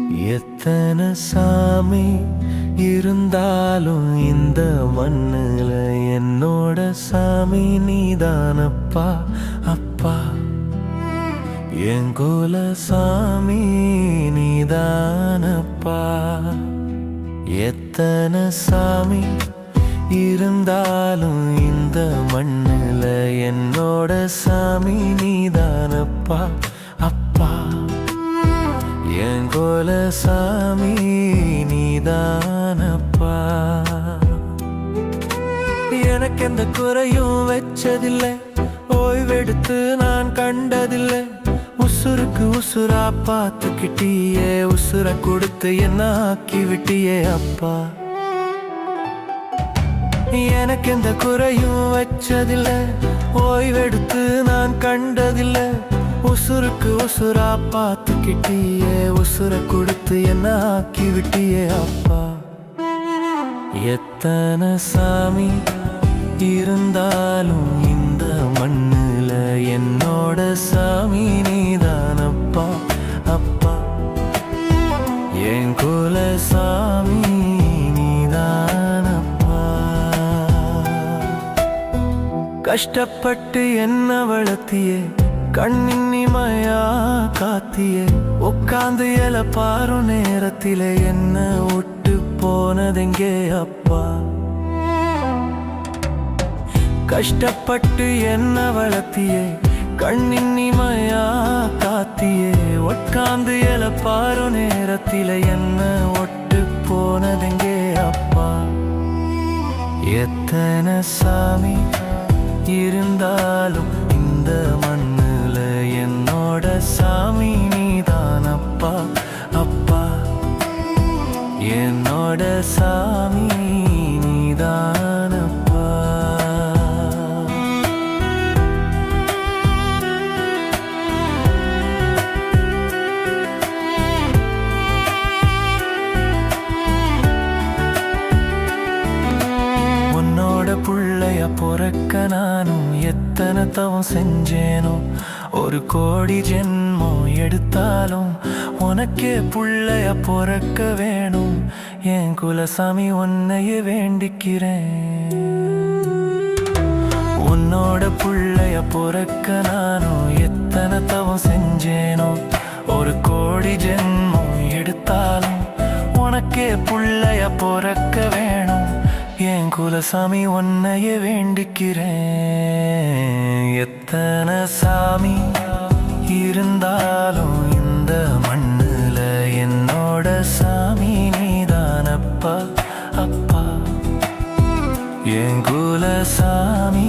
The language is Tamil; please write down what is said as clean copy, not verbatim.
எத்தனை சாமி இருந்தாலும் இந்த மண்ணுல என்னோட சாமி நீதானப்பா அப்பா. என் குல சாமி நீதானப்பா. எத்தனை சாமி இருந்தாலும் இந்த மண்ணுல என்னோட சாமி நீதானப்பா அப்பா. என் குல சாமி நீதானப்பா. எனக்கு எந்த குறையும் வச்சதில்லை, ஓய்வெடுத்து நான் கண்டதில்லை. உசுருக்கு உசுரா பார்த்துக்கிட்டியே, உசுர கொடுத்து என்ன ஆக்கி விட்டியே அப்பா. எனக்கு எந்த குறையும் வச்சதில்லை, ஓய்வெடுத்து நான் கண்டதில்லை. உசுருக்கு உசுரா பார்த்துக்கிட்டியே, உசுர கொடுத்து என்ன ஆக்கி விட்டியே அப்பா. எத்தனை சாமி இருந்தாலும் இந்த மண்ணுல என்னோட சாமி நீதானப்பா அப்பா. என் குல சாமி நீதானப்பா. கஷ்டப்பட்டு என்ன வளர்த்தியே, கண்ணினிமையா காத்தியே. உட்காந்து எல பாரு நேரத்திலே என்ன விட்டு போனதெங்கே அப்பா. கஷ்டப்பட்டு என்ன வளர்த்தியே, கண்ணினிமையா காத்தியே. உட்காந்து எல பாரு நேரத்திலே என்ன விட்டு போனதெங்கே அப்பா. எத்தனை சாமி இருந்தாலும் இந்த மண்ணுல என்னோட சாமி நீதானப்பா அப்பா. என்னோட சாமி நீதானப்பா. உன்னோட புள்ளைய பொறக்க நானும் எத்தனை தவம் செஞ்சேனோ. 1 கோடி ஜென்மம் எடுத்தாலும் உனக்கே புள்ளைய பொறக்க வேணும். என் குலசாமி உன்னையே வேண்டிக்கிறேன். உன்னோட புள்ளைய பொறக்க நானும் எத்தனை தவம் செஞ்சேனோ. 1 கோடி ஜென்மம் எடுத்தாலும் உனக்கே புள்ளைய பொறக்க வேணும். என் குலசாமி உன்னையே வேண்டிக்கிறேன். எத்தனை சாமி இருந்தாலும் இந்த மண்ணுல என்னோட சாமி நீதானப்பா அப்பா. என் குலசாமி